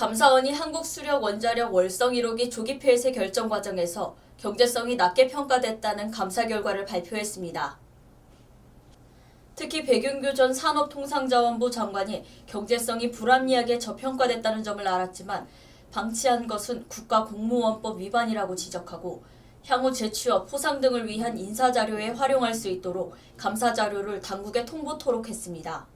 감사원이 한국수력원자력 월성 1호기 조기 폐쇄 결정 과정에서 경제성이 낮게 평가됐다는 감사 결과를 발표했습니다. 특히 백윤규 전 산업통상자원부 장관이 경제성이 불합리하게 저평가됐다는 점을 알았지만 방치한 것은 국가공무원법 위반이라고 지적하고 향후 재취업, 포상 등을 위한 인사자료에 활용할 수 있도록 감사자료를 당국에 통보토록 했습니다.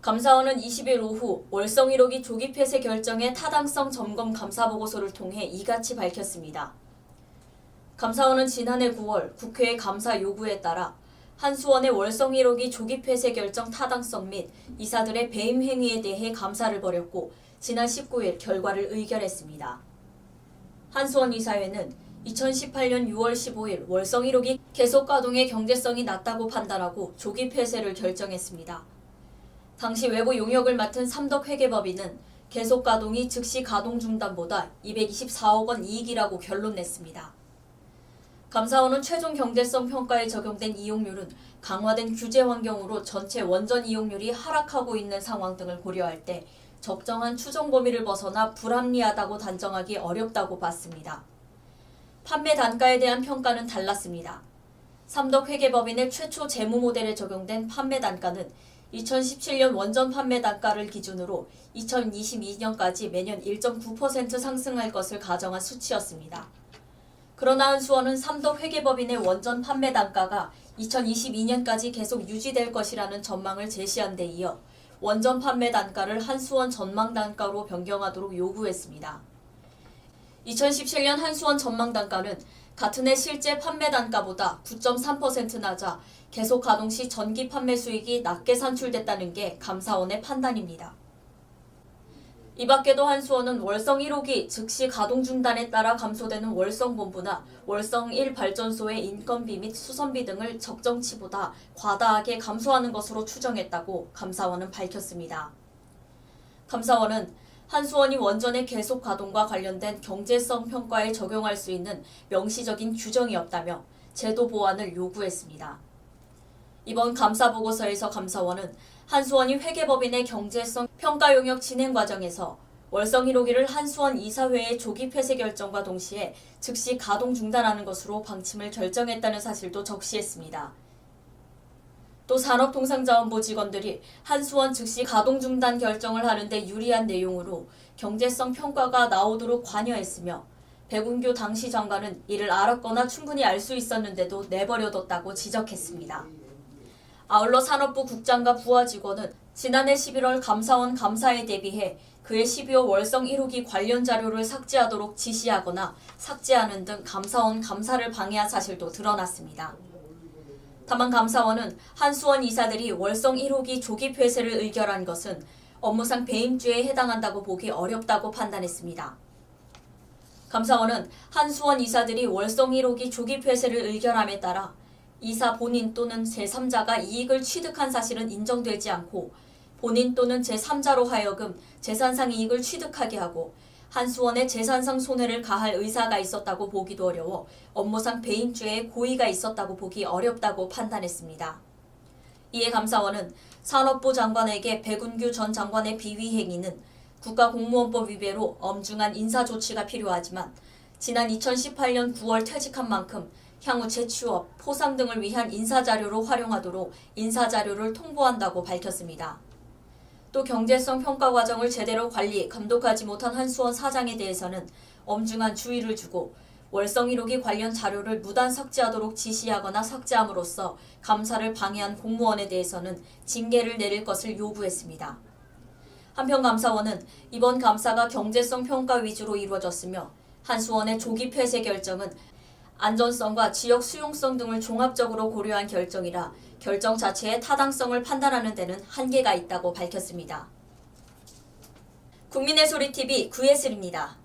감사원은 20일 오후 월성 1호기 조기 폐쇄 결정의 타당성 점검 감사보고서를 통해 이같이 밝혔습니다. 감사원은 지난해 9월 국회의 감사 요구에 따라 한수원의 월성 1호기 조기 폐쇄 결정 타당성 및 이사들의 배임 행위에 대해 감사를 벌였고 지난 19일 결과를 의결했습니다. 한수원 이사회는 2018년 6월 15일 월성 1호기 계속 가동의 경제성이 낮다고 판단하고 조기 폐쇄를 결정했습니다. 당시 외부 용역을 맡은 삼덕회계법인은 계속 가동이 즉시 가동 중단보다 224억 원 이익이라고 결론냈습니다. 감사원은 최종 경제성 평가에 적용된 이용률은 강화된 규제 환경으로 전체 원전 이용률이 하락하고 있는 상황 등을 고려할 때 적정한 추정 범위를 벗어나 불합리하다고 단정하기 어렵다고 봤습니다. 판매 단가에 대한 평가는 달랐습니다. 삼덕회계법인의 최초 재무 모델에 적용된 판매 단가는 2017년 원전 판매 단가를 기준으로 2022년까지 매년 1.9% 상승할 것을 가정한 수치였습니다. 그러나 한수원은 삼덕회계법인의 원전 판매 단가가 2022년까지 계속 유지될 것이라는 전망을 제시한 데 이어 원전 판매 단가를 한수원 전망 단가로 변경하도록 요구했습니다. 2017년 한수원 전망 단가는 같은 해 실제 판매 단가보다 9.3% 낮아 계속 가동 시 전기 판매 수익이 낮게 산출됐다는 게 감사원의 판단입니다. 이 밖에도 한수원은 월성 1호기 즉시 가동 중단에 따라 감소되는 월성본부나 월성 1 발전소의 인건비 및 수선비 등을 적정치보다 과다하게 감소하는 것으로 추정했다고 감사원은 밝혔습니다. 감사원은 한수원이 원전의 계속 가동과 관련된 경제성 평가에 적용할 수 있는 명시적인 규정이 없다며 제도 보완을 요구했습니다. 이번 감사보고서에서 감사원은 한수원이 회계법인의 경제성 평가 용역 진행 과정에서 월성 1호기를 한수원 이사회의 조기 폐쇄 결정과 동시에 즉시 가동 중단하는 것으로 방침을 결정했다는 사실도 적시했습니다. 또 산업통상자원부 직원들이 한수원 즉시 가동 중단 결정을 하는 데 유리한 내용으로 경제성 평가가 나오도록 관여했으며 백운규 당시 장관은 이를 알았거나 충분히 알 수 있었는데도 내버려뒀다고 지적했습니다. 아울러 산업부 국장과 부하 직원은 지난해 11월 감사원 감사에 대비해 그해 12월 월성 1호기 관련 자료를 삭제하도록 지시하거나 삭제하는 등 감사원 감사를 방해한 사실도 드러났습니다. 다만 감사원은 한수원 이사들이 월성 1호기 조기 폐쇄를 의결한 것은 업무상 배임죄에 해당한다고 보기 어렵다고 판단했습니다. 감사원은 한수원 이사들이 월성 1호기 조기 폐쇄를 의결함에 따라 이사 본인 또는 제3자가 이익을 취득한 사실은 인정되지 않고 본인 또는 제3자로 하여금 재산상 이익을 취득하게 하고 한수원의 재산상 손해를 가할 의사가 있었다고 보기도 어려워 업무상 배임죄에 고의가 있었다고 보기 어렵다고 판단했습니다. 이에 감사원은 산업부 장관에게 백운규 전 장관의 비위 행위는 국가공무원법 위배로 엄중한 인사조치가 필요하지만 지난 2018년 9월 퇴직한 만큼 향후 재취업, 포상 등을 위한 인사자료로 활용하도록 인사자료를 통보한다고 밝혔습니다. 또 경제성 평가 과정을 제대로 관리, 감독하지 못한 한수원 사장에 대해서는 엄중한 주의를 주고 월성 1호기 관련 자료를 무단 삭제하도록 지시하거나 삭제함으로써 감사를 방해한 공무원에 대해서는 징계를 내릴 것을 요구했습니다. 한편 감사원은 이번 감사가 경제성 평가 위주로 이루어졌으며 한수원의 조기 폐쇄 결정은 안전성과 지역 수용성 등을 종합적으로 고려한 결정이라 결정 자체의 타당성을 판단하는 데는 한계가 있다고 밝혔습니다. 국민의 소리TV 구예슬입니다.